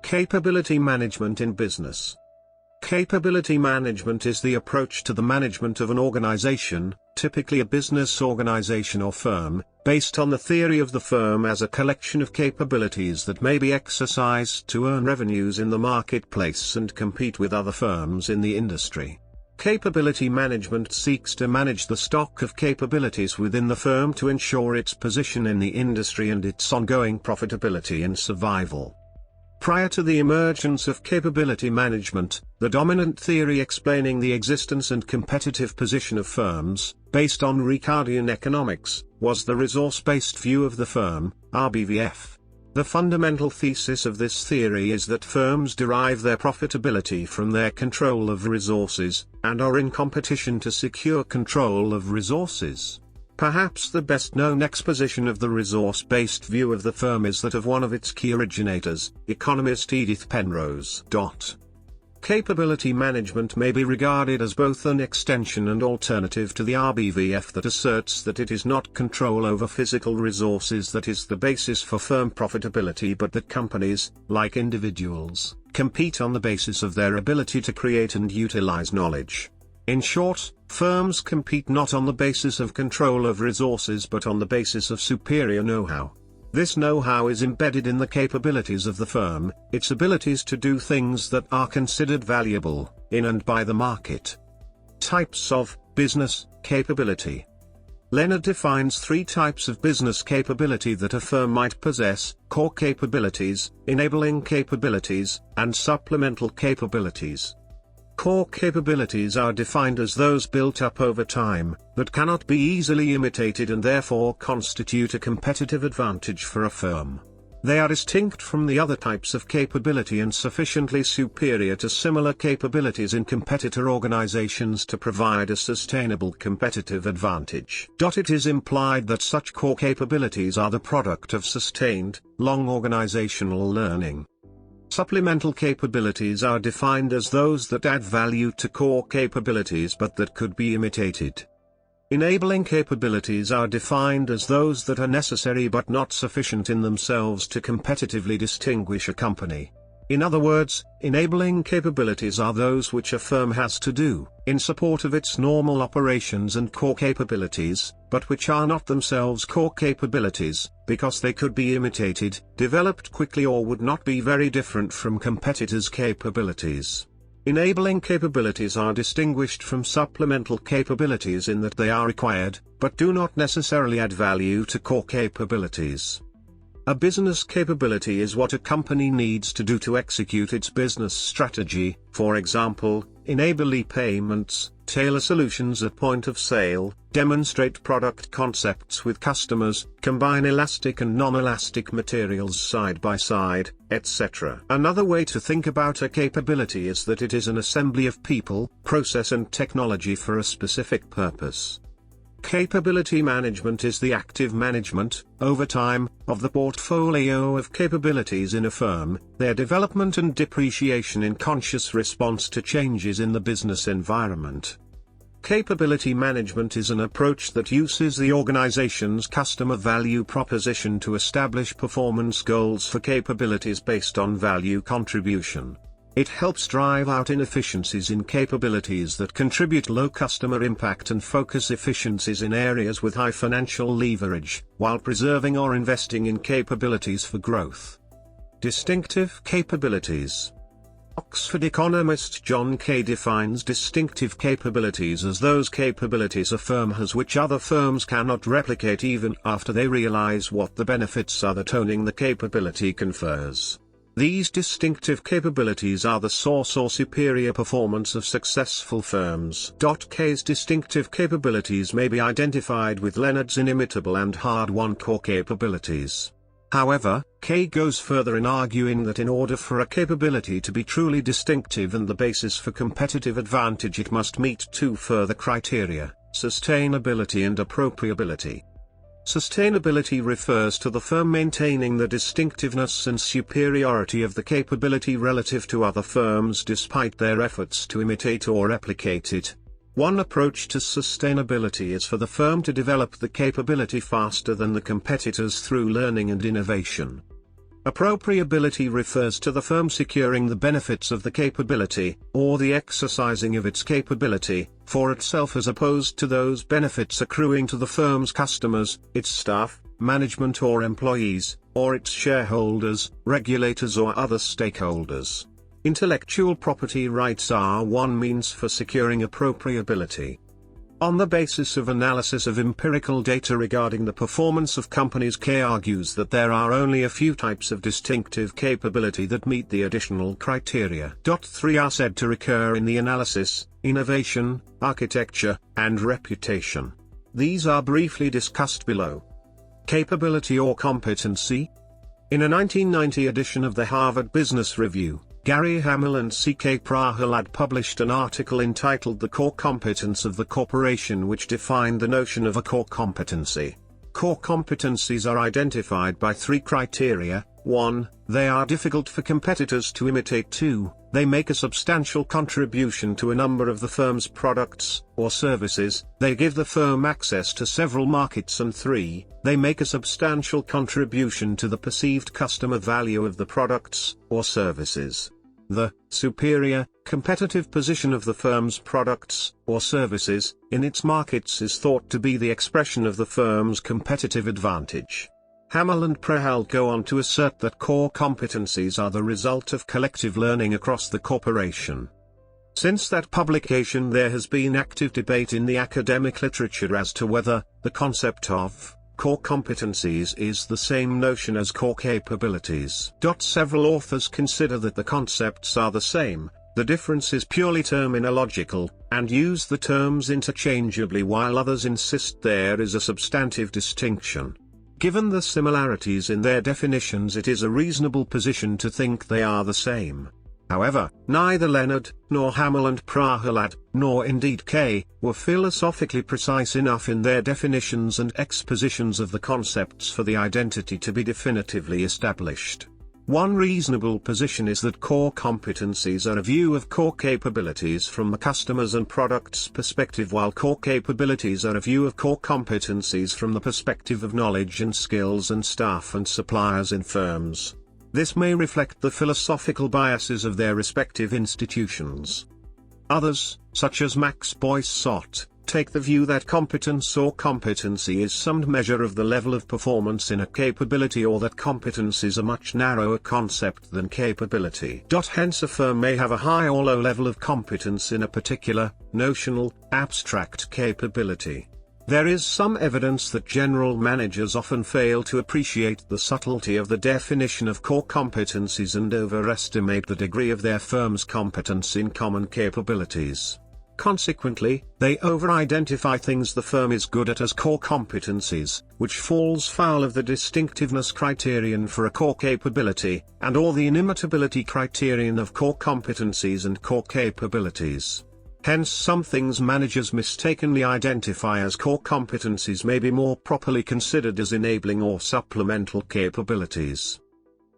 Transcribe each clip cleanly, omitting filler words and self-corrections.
Capability management in business. Capability management is the approach to the management of an organization, typically a business organization or firm, based on the theory of the firm as a collection of capabilities that may be exercised to earn revenues in the marketplace and compete with other firms in the industry. Capability management seeks to manage the stock of capabilities within the firm to ensure its position in the industry and its ongoing profitability and survival. Prior to the emergence of capability management, the dominant theory explaining the existence and competitive position of firms, based on Ricardian economics, was the resource-based view of the firm, RBVF. The fundamental thesis of this theory is that firms derive their profitability from their control of resources, and are in competition to secure control of resources. Perhaps the best-known exposition of the resource-based view of the firm is that of one of its key originators, economist Edith Penrose. Capability management may be regarded as both an extension and alternative to the RBVF that asserts that it is not control over physical resources that is the basis for firm profitability, but that companies, like individuals, compete on the basis of their ability to create and utilize knowledge. In short, firms compete not on the basis of control of resources but on the basis of superior know-how. This know-how is embedded in the capabilities of the firm, its abilities to do things that are considered valuable, in and by the market. Types of business capability. Leonard defines three types of business capability that a firm might possess: core capabilities, enabling capabilities, and supplemental capabilities. Core capabilities are defined as those built up over time, that cannot be easily imitated and therefore constitute a competitive advantage for a firm. They are distinct from the other types of capability and sufficiently superior to similar capabilities in competitor organizations to provide a sustainable competitive advantage. It is implied that such core capabilities are the product of sustained, long organizational learning. Supplemental capabilities are defined as those that add value to core capabilities but that could be imitated. Enabling capabilities are defined as those that are necessary but not sufficient in themselves to competitively distinguish a company. In other words, enabling capabilities are those which a firm has to do, in support of its normal operations and core capabilities, but which are not themselves core capabilities, because they could be imitated, developed quickly, or would not be very different from competitors' capabilities. Enabling capabilities are distinguished from supplemental capabilities in that they are required, but do not necessarily add value to core capabilities. A business capability is what a company needs to do to execute its business strategy, for example, enable e-payments, tailor solutions at point of sale, demonstrate product concepts with customers, combine elastic and non-elastic materials side by side, etc. Another way to think about a capability is that it is an assembly of people, process and technology for a specific purpose. Capability management is the active management, over time, of the portfolio of capabilities in a firm, their development and depreciation in conscious response to changes in the business environment. Capability management is an approach that uses the organization's customer value proposition to establish performance goals for capabilities based on value contribution. It helps drive out inefficiencies in capabilities that contribute low customer impact and focus efficiencies in areas with high financial leverage, while preserving or investing in capabilities for growth. Distinctive capabilities. Oxford economist John Kay defines distinctive capabilities as those capabilities a firm has which other firms cannot replicate even after they realize what the benefits are that owning the capability confers. These distinctive capabilities are the source or superior performance of successful firms. Kay's distinctive capabilities may be identified with Leonard's inimitable and hard-won core capabilities. However, Kay goes further in arguing that in order for a capability to be truly distinctive and the basis for competitive advantage, it must meet two further criteria: sustainability and appropriability. Sustainability refers to the firm maintaining the distinctiveness and superiority of the capability relative to other firms despite their efforts to imitate or replicate it. One approach to sustainability is for the firm to develop the capability faster than the competitors through learning and innovation. Appropriability refers to the firm securing the benefits of the capability, or the exercising of its capability, for itself as opposed to those benefits accruing to the firm's customers, its staff, management or employees, or its shareholders, regulators or other stakeholders. Intellectual property rights are one means for securing appropriability. On the basis of analysis of empirical data regarding the performance of companies, K argues that there are only a few types of distinctive capability that meet the additional criteria. 3 are said to recur in the analysis: innovation, architecture, and reputation. These are briefly discussed below. Capability or competency? In a 1990 edition of the Harvard Business Review, Gary Hamel and C.K. Prahalad published an article entitled "The Core Competence of the Corporation," which defined the notion of a core competency. Core competencies are identified by 3 criteria. 1. They are difficult for competitors to imitate. 2. They make a substantial contribution to a number of the firm's products or services. They give the firm access to several markets. And 3. They make a substantial contribution to the perceived customer value of the products or services. The superior, competitive position of the firm's products or services in its markets is thought to be the expression of the firm's competitive advantage. Hamel and Prahal go on to assert that core competencies are the result of collective learning across the corporation. Since that publication, there has been active debate in the academic literature as to whether the concept of core competencies is the same notion as core capabilities. Several authors consider that the concepts are the same. The difference is purely terminological, and use the terms interchangeably, while others insist there is a substantive distinction. Given the similarities in their definitions, it is a reasonable position to think they are the same. However, neither Leonard, nor Hamel and Prahalad, nor indeed Kay, were philosophically precise enough in their definitions and expositions of the concepts for the identity to be definitively established. One reasonable position is that core competencies are a view of core capabilities from the customers and products perspective, while core capabilities are a view of core competencies from the perspective of knowledge and skills and staff and suppliers in firms. This may reflect the philosophical biases of their respective institutions. Others, such as Max Boyce-Sott, take the view that competence or competency is some measure of the level of performance in a capability, or that competence is a much narrower concept than capability. Hence a firm may have a high or low level of competence in a particular, notional, abstract capability. There is some evidence that general managers often fail to appreciate the subtlety of the definition of core competencies and overestimate the degree of their firm's competence in common capabilities. Consequently, they over-identify things the firm is good at as core competencies, which falls foul of the distinctiveness criterion for a core capability, and/or the inimitability criterion of core competencies and core capabilities. Hence, some things managers mistakenly identify as core competencies may be more properly considered as enabling or supplemental capabilities.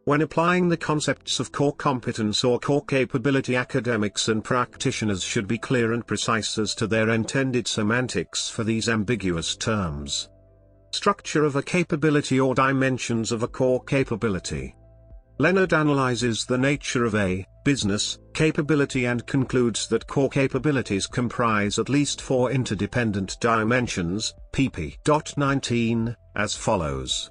When applying the concepts of core competence or core capability, academics and practitioners should be clear and precise as to their intended semantics for these ambiguous terms. Structure of a capability or dimensions of a core capability. Leonard analyzes the nature of a business capability and concludes that core capabilities comprise at least 4 interdependent dimensions, pp. 19, as follows.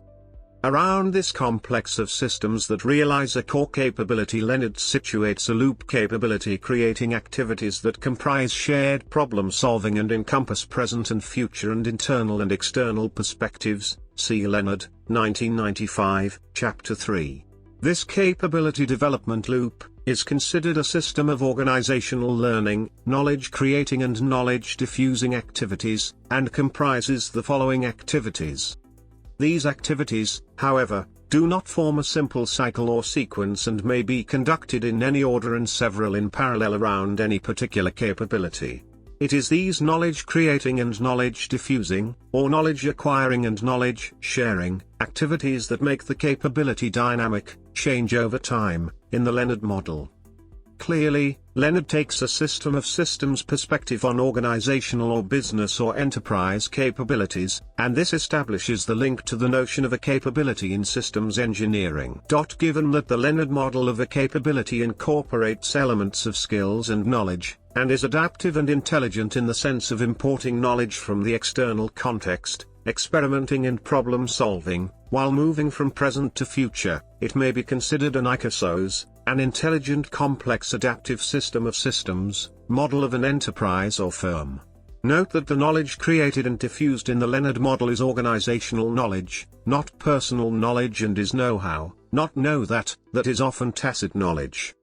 Around this complex of systems that realize a core capability, Leonard situates a loop capability, creating activities that comprise shared problem solving and encompass present and future and internal and external perspectives. See Leonard, 1995, Chapter 3. This capability development loop is considered a system of organizational learning, knowledge creating and knowledge diffusing activities, and comprises the following activities. These activities, however, do not form a simple cycle or sequence and may be conducted in any order and several in parallel around any particular capability. It is these knowledge creating and knowledge diffusing, or knowledge acquiring and knowledge sharing, activities that make the capability dynamic, change over time, in the Leonard model. Clearly, Leonard takes a system of systems perspective on organizational or business or enterprise capabilities, and this establishes the link to the notion of a capability in systems engineering. Given that the Leonard model of a capability incorporates elements of skills and knowledge, and is adaptive and intelligent in the sense of importing knowledge from the external context, experimenting and problem solving, while moving from present to future, it may be considered an ICOSOS, an intelligent complex adaptive system of systems, model of an enterprise or firm. Note that the knowledge created and diffused in the Leonard model is organizational knowledge, not personal knowledge, and is know-how, not know-that is often tacit knowledge.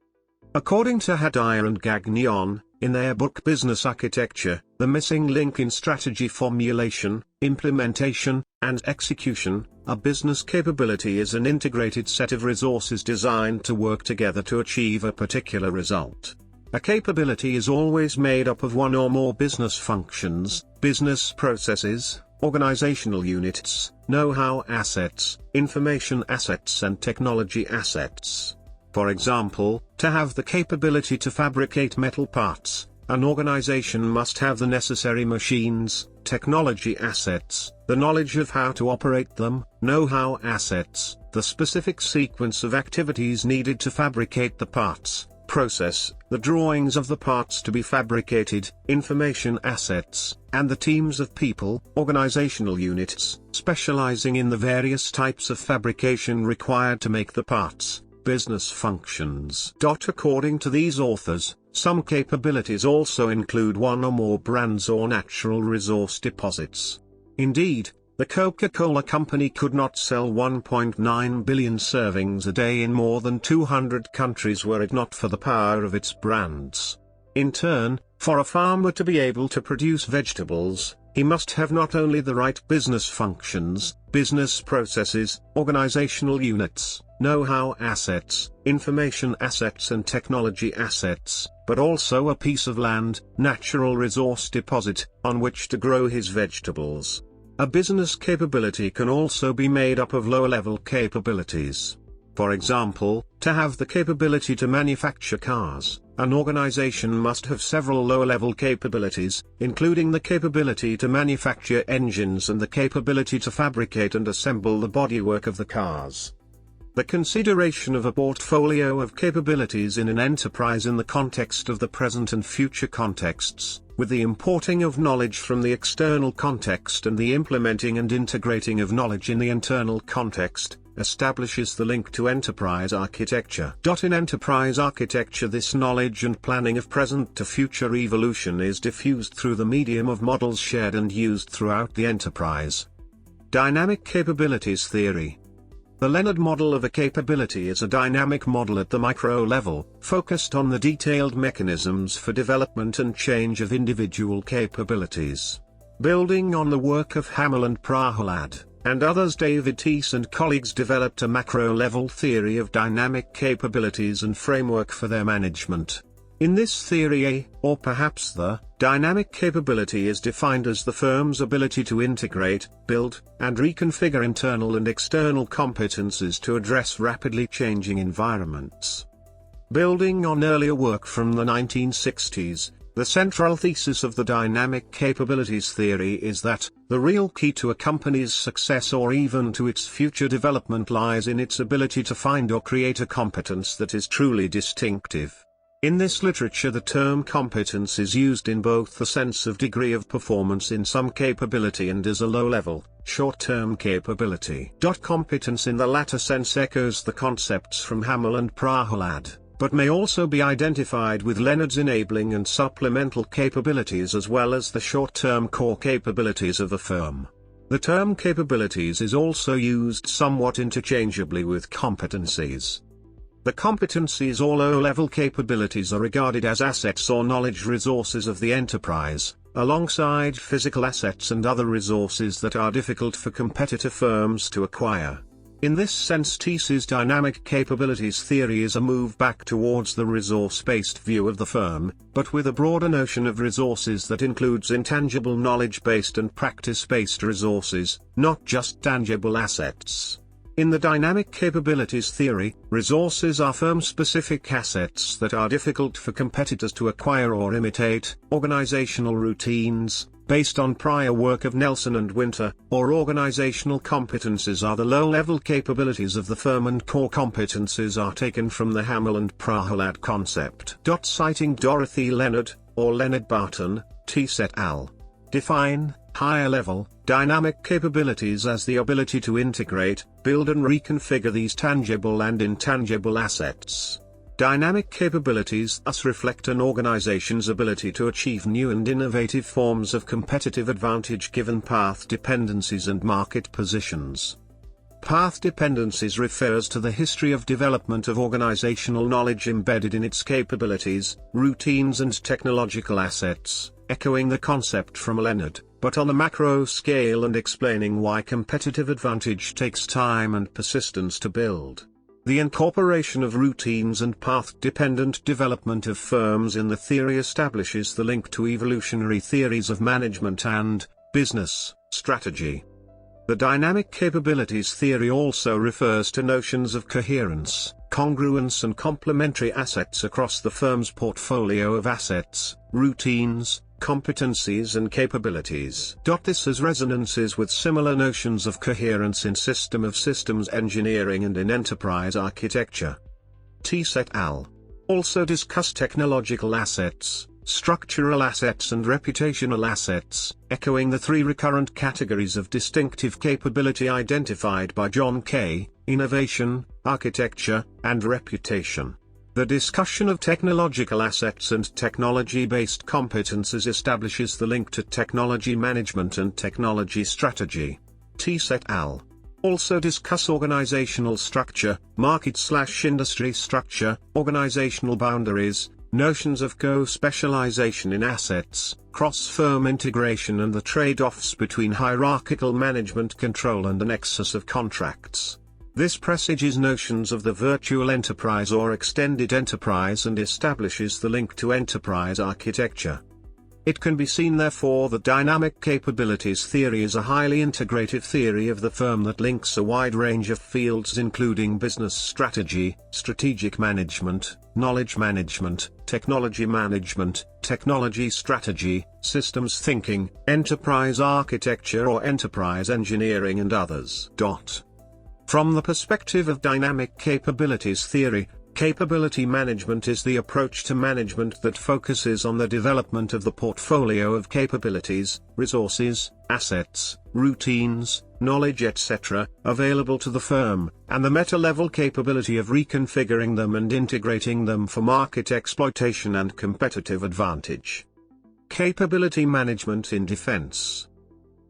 According to Hadaya and Gagnon, in their book Business Architecture, the missing link in strategy formulation, implementation, and execution, a business capability is an integrated set of resources designed to work together to achieve a particular result. A capability is always made up of one or more business functions, business processes, organizational units, know-how assets, information assets, and technology assets. For example, to have the capability to fabricate metal parts, an organization must have the necessary machines, technology assets, the knowledge of how to operate them, know-how assets, the specific sequence of activities needed to fabricate the parts, process, the drawings of the parts to be fabricated, information assets, and the teams of people, organizational units, specializing in the various types of fabrication required to make the parts, business functions. According to these authors, some capabilities also include one or more brands or natural resource deposits. Indeed, the Coca-Cola Company could not sell 1.9 billion servings a day in more than 200 countries were it not for the power of its brands. In turn, for a farmer to be able to produce vegetables, he must have not only the right business functions, business processes, organizational units, know-how assets, information assets, and technology assets, but also a piece of land, natural resource deposit, on which to grow his vegetables. A business capability can also be made up of lower-level capabilities. For example, to have the capability to manufacture cars, an organization must have several lower-level capabilities, including the capability to manufacture engines and the capability to fabricate and assemble the bodywork of the cars. The consideration of a portfolio of capabilities in an enterprise in the context of the present and future contexts, with the importing of knowledge from the external context and the implementing and integrating of knowledge in the internal context, establishes the link to enterprise architecture. In enterprise architecture, this knowledge and planning of present to future evolution is diffused through the medium of models shared and used throughout the enterprise. Dynamic capabilities theory. The Leonard model of a capability is a dynamic model at the micro level, focused on the detailed mechanisms for development and change of individual capabilities. Building on the work of Hamel and Prahalad, and others, David Teece and colleagues developed a macro-level theory of dynamic capabilities and framework for their management. In this theory, or perhaps the dynamic capability is defined as the firm's ability to integrate, build, and reconfigure internal and external competences to address rapidly changing environments. Building on earlier work from the 1960s, the central thesis of the dynamic capabilities theory is that the real key to a company's success or even to its future development lies in its ability to find or create a competence that is truly distinctive. In this literature, the term competence is used in both the sense of degree of performance in some capability and as a low-level, short-term capability. Competence in the latter sense echoes the concepts from Hamel and Prahalad, but may also be identified with Leonard's enabling and supplemental capabilities as well as the short-term core capabilities of a firm. The term capabilities is also used somewhat interchangeably with competencies. The competencies or low-level capabilities are regarded as assets or knowledge resources of the enterprise, alongside physical assets and other resources that are difficult for competitor firms to acquire. In this sense, Teece's dynamic capabilities theory is a move back towards the resource-based view of the firm, but with a broader notion of resources that includes intangible knowledge-based and practice-based resources, not just tangible assets. In the dynamic capabilities theory, resources are firm-specific assets that are difficult for competitors to acquire or imitate. Organizational routines, based on prior work of Nelson and Winter, or organizational competences are the low-level capabilities of the firm, and core competences are taken from the Hamel and Prahalad concept. Citing Dorothy Leonard, or Leonard Barton, Teece et al. Define higher-level, dynamic capabilities as the ability to integrate, build and reconfigure these tangible and intangible assets. Dynamic capabilities thus reflect an organization's ability to achieve new and innovative forms of competitive advantage given path dependencies and market positions. Path dependencies refers to the history of development of organizational knowledge embedded in its capabilities, routines and technological assets, echoing the concept from Leonard, but on a macro scale and explaining why competitive advantage takes time and persistence to build. The incorporation of routines and path-dependent development of firms in the theory establishes the link to evolutionary theories of management and business strategy. The dynamic capabilities theory also refers to notions of coherence, congruence and complementary assets across the firm's portfolio of assets, routines, competencies and capabilities. This has resonances with similar notions of coherence in system of systems engineering and in enterprise architecture. Teece et al. Also discuss technological assets, structural assets and reputational assets, echoing the three recurrent categories of distinctive capability identified by John Kay: innovation, architecture, and reputation. The discussion of technological assets and technology-based competences establishes the link to technology management and technology strategy. Teece et al. Also discuss organizational structure, market/industry structure, organizational boundaries, notions of co-specialization in assets, cross-firm integration and the trade-offs between hierarchical management control and the nexus of contracts. This presages notions of the virtual enterprise or extended enterprise and establishes the link to enterprise architecture. It can be seen therefore that dynamic capabilities theory is a highly integrative theory of the firm that links a wide range of fields including business strategy, strategic management, knowledge management, technology strategy, systems thinking, enterprise architecture or enterprise engineering and others. From the perspective of dynamic capabilities theory, capability management is the approach to management that focuses on the development of the portfolio of capabilities, resources, assets, routines, knowledge etc., available to the firm, and the meta-level capability of reconfiguring them and integrating them for market exploitation and competitive advantage. Capability management in defense.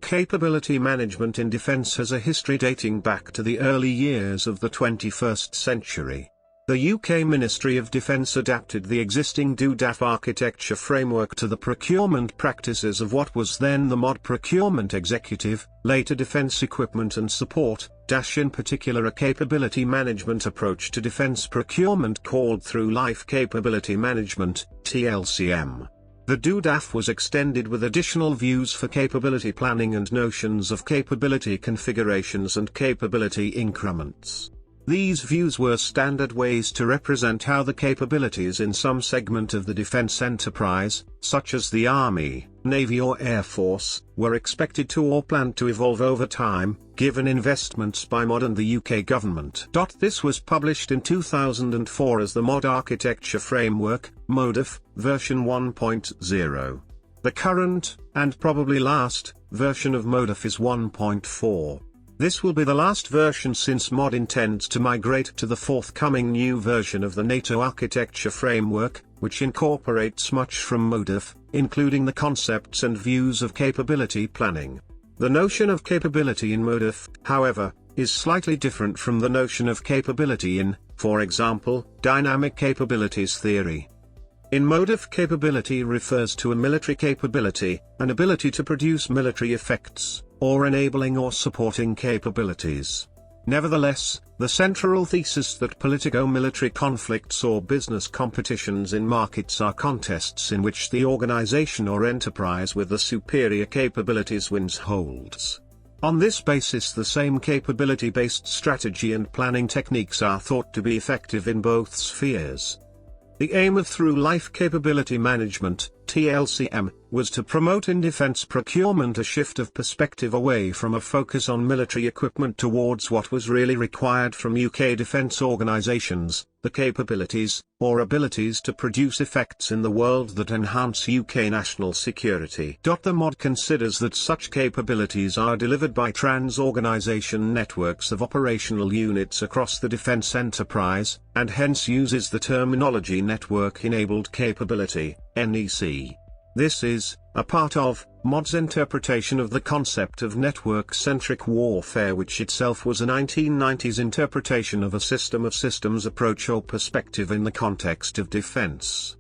Capability management in defense has a history dating back to the early years of the 21st century. The UK Ministry of Defence adapted the existing DoDAF architecture framework to the procurement practices of what was then the MOD Procurement Executive, later Defence Equipment and Support, in particular a capability management approach to defence procurement called Through Life Capability Management, TLCM. The DoDAF was extended with additional views for capability planning and notions of capability configurations and capability increments. These views were standard ways to represent how the capabilities in some segment of the defense enterprise, such as the Army, Navy or Air Force, were expected to or planned to evolve over time, given investments by MOD and the UK government. This was published in 2004 as the MOD Architecture Framework, MODAF, version 1.0. The current, and probably last, version of MODAF is 1.4. This will be the last version since MOD intends to migrate to the forthcoming new version of the NATO Architecture Framework, which incorporates much from MODAF, including the concepts and views of capability planning. The notion of capability in MODAF, however, is slightly different from the notion of capability in, for example, dynamic capabilities theory. In MODAF, capability refers to a military capability, an ability to produce military effects, or enabling or supporting capabilities. Nevertheless, the central thesis that politico-military conflicts or business competitions in markets are contests in which the organization or enterprise with the superior capabilities wins holds. On this basis, the same capability-based strategy and planning techniques are thought to be effective in both spheres. The aim of through-life capability management, TLCM, was to promote in defense procurement a shift of perspective away from a focus on military equipment towards what was really required from UK defense organisations, the capabilities, or abilities to produce effects in the world that enhance UK national security. The mod considers that such capabilities are delivered by trans-organisation networks of operational units across the defence enterprise, and hence uses the terminology network-enabled capability, NEC. This is a part of mod's interpretation of the concept of network-centric warfare, which itself was a 1990s interpretation of a system of systems approach or perspective in the context of defense.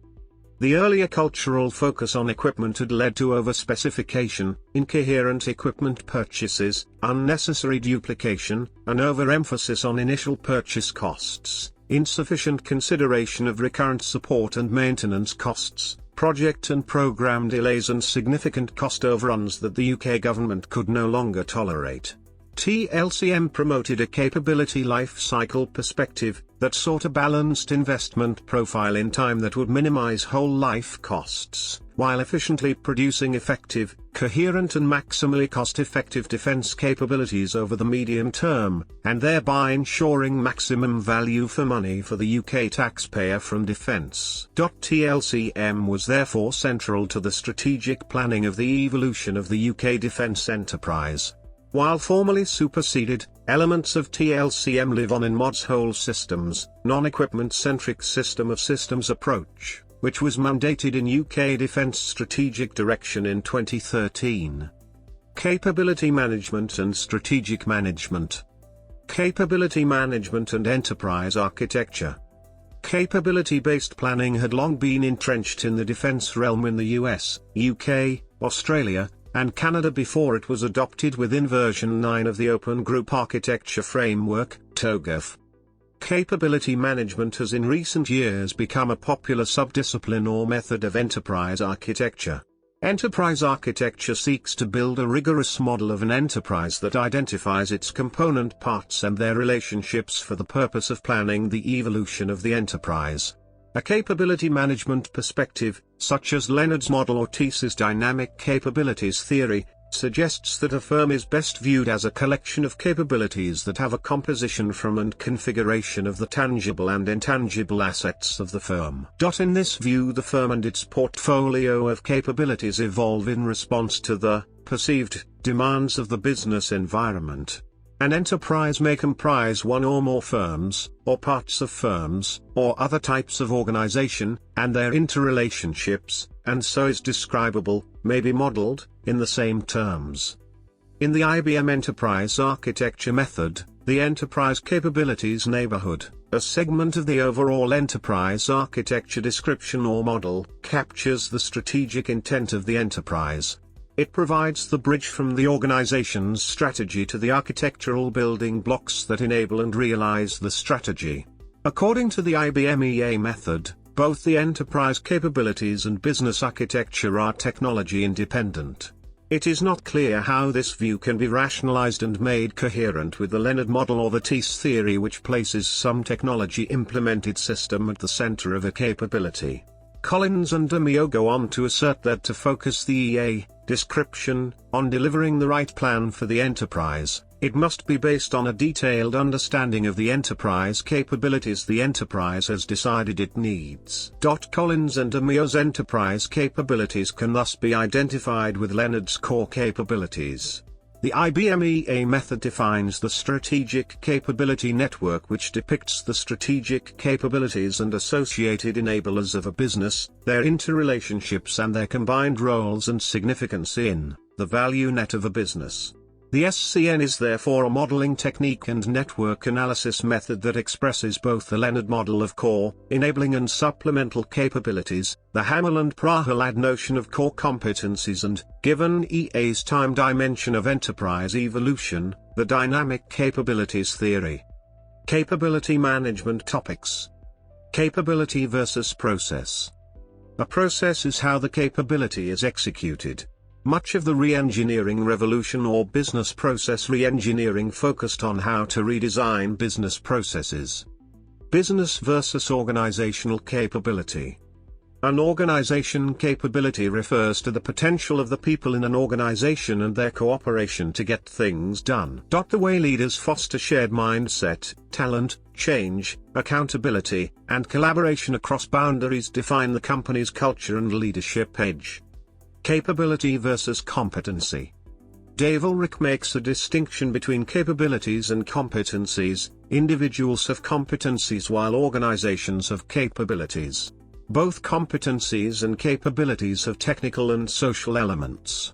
The earlier cultural focus on equipment had led to overspecification, incoherent equipment purchases, unnecessary duplication, an overemphasis on initial purchase costs, insufficient consideration of recurrent support and maintenance costs, project and program delays, and significant cost overruns that the UK government could no longer tolerate. TLCM promoted a capability life cycle perspective that sought a balanced investment profile in time that would minimize whole life costs, while efficiently producing effective, coherent and maximally cost-effective defense capabilities over the medium term, and thereby ensuring maximum value for money for the UK taxpayer from defense. TLCM was therefore central to the strategic planning of the evolution of the UK defense enterprise. While formally superseded, elements of TLCM live on in mod's whole systems, non-equipment-centric system of systems approach, which was mandated in UK Defence Strategic Direction in 2013. Capability Management and Strategic Management. Capability Management and Enterprise Architecture. Capability-based planning had long been entrenched in the defence realm in the US, UK, Australia, and Canada before it was adopted within version 9 of the Open Group Architecture Framework, TOGAF. Capability management has in recent years become a popular subdiscipline or method of enterprise architecture. Enterprise architecture seeks to build a rigorous model of an enterprise that identifies its component parts and their relationships for the purpose of planning the evolution of the enterprise. A capability management perspective, such as Leonard's model or Teece's dynamic capabilities theory, suggests that a firm is best viewed as a collection of capabilities that have a composition from and configuration of the tangible and intangible assets of the firm. In this view, the firm and its portfolio of capabilities evolve in response to the perceived demands of the business environment. An enterprise may comprise one or more firms, or parts of firms, or other types of organization, and their interrelationships, and so is describable, may be modeled, in the same terms. In the IBM Enterprise Architecture Method, the enterprise capabilities neighborhood, a segment of the overall enterprise architecture description or model, captures the strategic intent of the enterprise. It provides the bridge from the organization's strategy to the architectural building blocks that enable and realize the strategy. According to the IBM EA method, both the enterprise capabilities and business architecture are technology independent. It is not clear how this view can be rationalized and made coherent with the Leonard model or the Teece theory, which places some technology-implemented system at the center of a capability. Collins and DeMeo go on to assert that to focus the EA description on delivering the right plan for the enterprise, it must be based on a detailed understanding of the enterprise capabilities the enterprise has decided it needs. Collins and DeMeo's enterprise capabilities can thus be identified with Leonard's core capabilities. The IBM EA method defines the strategic capability network, which depicts the strategic capabilities and associated enablers of a business, their interrelationships and their combined roles and significance in the value net of a business. The SCN is therefore a modeling technique and network analysis method that expresses both the Leonard model of core, enabling and supplemental capabilities, the Hammarlund-Prahalad notion of core competencies, and, given EA's time dimension of enterprise evolution, the dynamic capabilities theory. Capability management topics. Capability versus process. A process is how the capability is executed. Much of the re-engineering revolution or business process re-engineering focused on how to redesign business processes. Business versus organizational capability. An organization capability refers to the potential of the people in an organization and their cooperation to get things done. The way leaders foster shared mindset, talent, change, accountability, and collaboration across boundaries define the company's culture and leadership edge. Capability versus competency. Dave Ulrich makes a distinction between capabilities and competencies. Individuals have competencies while organizations have capabilities. Both competencies and capabilities have technical and social elements.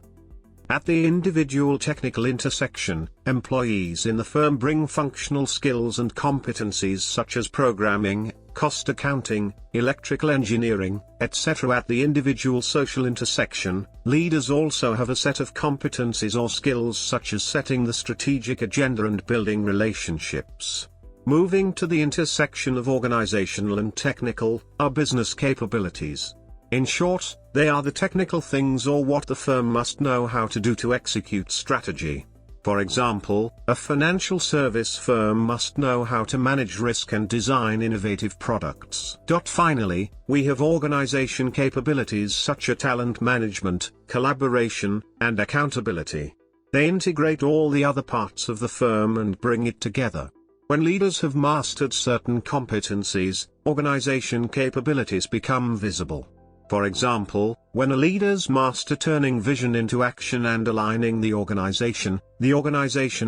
At the individual technical intersection, employees in the firm bring functional skills and competencies such as programming, cost accounting, electrical engineering, etc. At the individual social intersection, leaders also have a set of competencies or skills such as setting the strategic agenda and building relationships. Moving to the intersection of organizational and technical, are business capabilities. In short, they are the technical things or what the firm must know how to do to execute strategy. For example, a financial service firm must know how to manage risk and design innovative products. Finally, we have organization capabilities such as talent management, collaboration, and accountability. They integrate all the other parts of the firm and bring it together. When leaders have mastered certain competencies, organization capabilities become visible. For example, when a leaders master turning vision into action and aligning the organization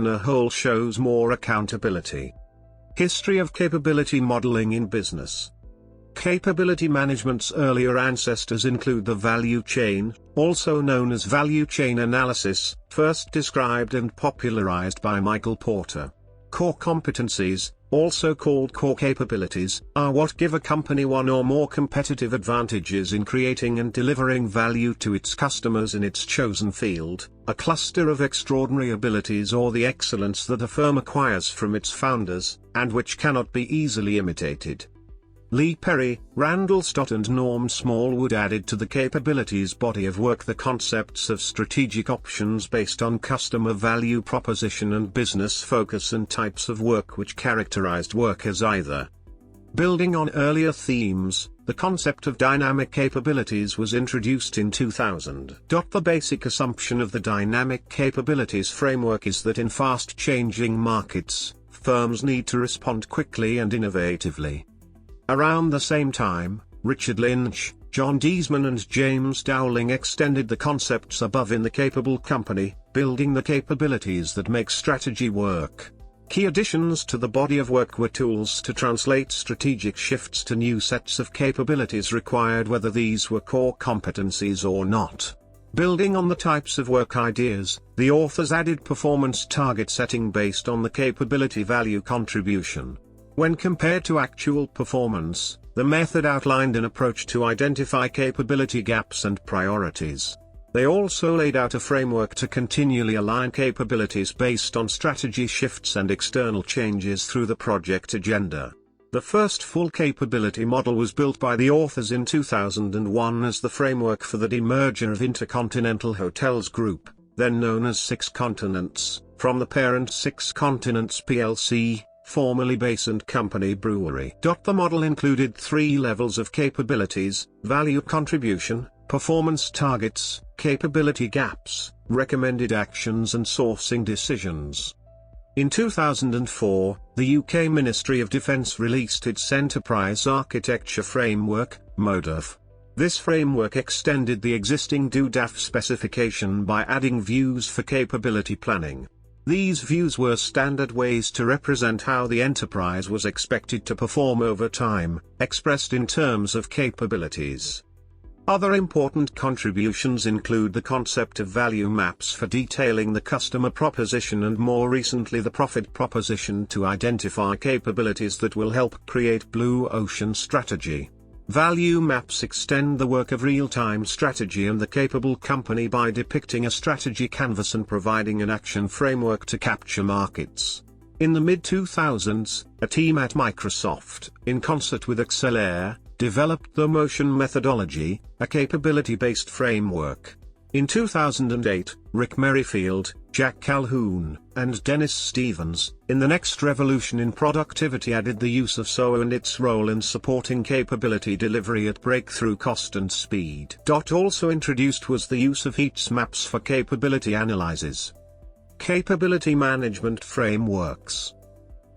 as a whole shows more accountability. History of capability modeling in business. Capability management's earlier ancestors include the value chain, also known as value chain analysis, first described and popularized by Michael Porter. Core competencies, also called core capabilities, are what give a company one or more competitive advantages in creating and delivering value to its customers in its chosen field, a cluster of extraordinary abilities or the excellence that a firm acquires from its founders, and which cannot be easily imitated. Lee Perry, Randall Stott and Norm Smallwood added to the capabilities body of work the concepts of strategic options based on customer value proposition and business focus and types of work which characterized work as either. Building on earlier themes, the concept of dynamic capabilities was introduced in 2000. The basic assumption of the dynamic capabilities framework is that in fast-changing markets, firms need to respond quickly and innovatively. Around the same time, Richard Lynch, John Deesman and James Dowling extended the concepts above in The Capable Company, building the capabilities that make strategy work. Key additions to the body of work were tools to translate strategic shifts to new sets of capabilities required whether these were core competencies or not. Building on the types of work ideas, the authors added performance target setting based on the capability value contribution. When compared to actual performance, the method outlined an approach to identify capability gaps and priorities. They also laid out a framework to continually align capabilities based on strategy shifts and external changes through the project agenda. The first full capability model was built by the authors in 2001 as the framework for the demerger of Intercontinental Hotels Group, then known as Six Continents, from the parent Six Continents plc, formerly Bass & Company Brewery. The model included 3 levels of capabilities: value contribution, performance targets, capability gaps, recommended actions and sourcing decisions. In 2004, the UK Ministry of Defence released its Enterprise Architecture Framework, MODAF. This framework extended the existing DODAF specification by adding views for capability planning. These views were standard ways to represent how the enterprise was expected to perform over time, expressed in terms of capabilities. Other important contributions include the concept of value maps for detailing the customer proposition and more recently the profit proposition to identify capabilities that will help create blue ocean strategy. Value maps extend the work of real-time strategy and the capable company by depicting a strategy canvas and providing an action framework to capture markets. In the mid-2000s, a team at Microsoft, in concert with Acceler, developed the Motion methodology, a capability-based framework. In 2008, Rick Merrifield, Jack Calhoun, and Dennis Stevens, in the next revolution in productivity added the use of SOA and its role in supporting capability delivery at breakthrough cost and speed. Also introduced was the use of heat maps for capability analyses. Capability management frameworks.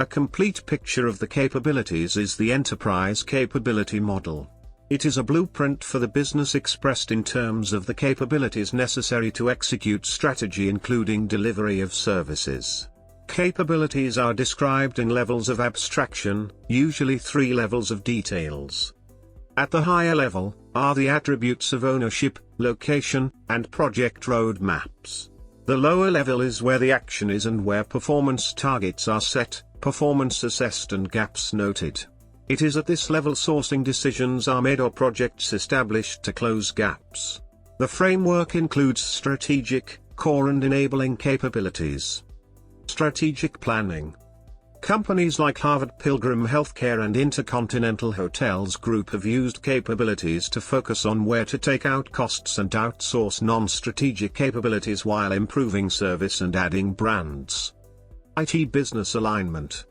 A complete picture of the capabilities is the enterprise capability model. It is a blueprint for the business expressed in terms of the capabilities necessary to execute strategy, including delivery of services. Capabilities are described in levels of abstraction, usually 3 levels of details. At the higher level, are the attributes of ownership, location, and project roadmaps. The lower level is where the action is and where performance targets are set, performance assessed and gaps noted. It is at this level sourcing decisions are made or projects established to close gaps. The framework includes strategic, core and enabling capabilities. Strategic planning. Companies like Harvard Pilgrim Healthcare and Intercontinental Hotels Group have used capabilities to focus on where to take out costs and outsource non-strategic capabilities while improving service and adding brands. IT business alignment.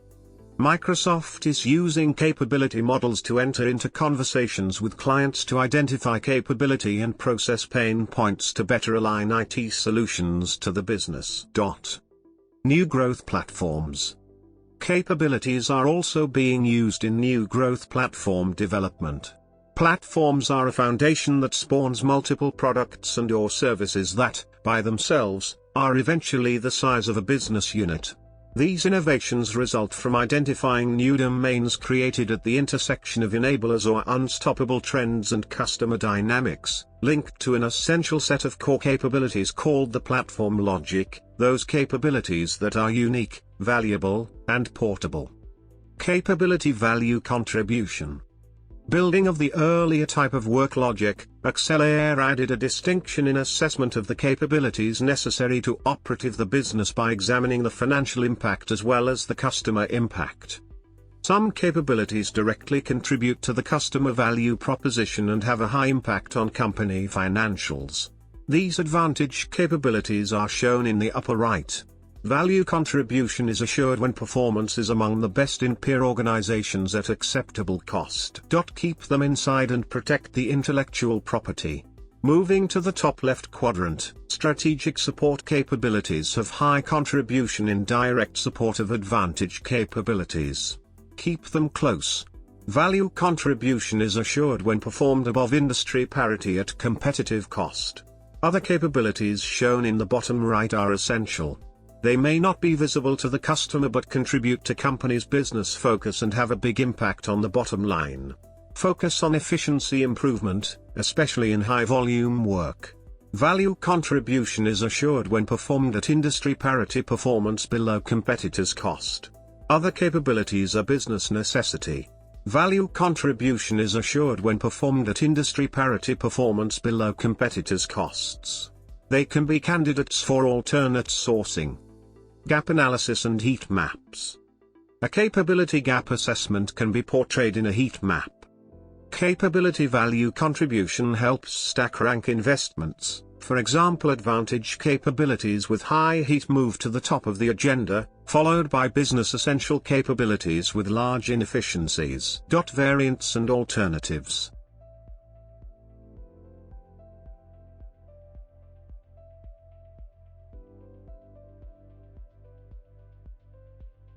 Microsoft is using capability models to enter into conversations with clients to identify capability and process pain points to better align IT solutions to the business. New growth platforms. Capabilities are also being used in new growth platform development. Platforms are a foundation that spawns multiple products and/or services that, by themselves, are eventually the size of a business unit. These innovations result from identifying new domains created at the intersection of enablers or unstoppable trends and customer dynamics, linked to an essential set of core capabilities called the platform logic, those capabilities that are unique, valuable, and portable. Capability value contribution. Building of the earlier type of work logic, Acceler added a distinction in assessment of the capabilities necessary to operative the business by examining the financial impact as well as the customer impact. Some capabilities directly contribute to the customer value proposition and have a high impact on company financials. These advantage capabilities are shown in the upper right. Value contribution is assured when performance is among the best in peer organizations at acceptable cost. Keep them inside and protect the intellectual property. Moving to the top left quadrant, strategic support capabilities have high contribution in direct support of advantage capabilities. Keep them close. Value contribution is assured when performed above industry parity at competitive cost. Other capabilities shown in the bottom right are essential. They may not be visible to the customer but contribute to company's business focus and have a big impact on the bottom line. Focus on efficiency improvement, especially in high-volume work. Value contribution is assured when performed at industry parity performance below competitors' cost. Other capabilities are business necessity. Value contribution is assured when performed at industry parity performance below competitors' costs. They can be candidates for alternate sourcing. Gap analysis and heat maps. A capability gap assessment can be portrayed in a heat map. Capability value contribution helps stack rank investments. For example, advantage capabilities with high heat move to the top of the agenda, followed by business essential capabilities with large inefficiencies. Variants and alternatives.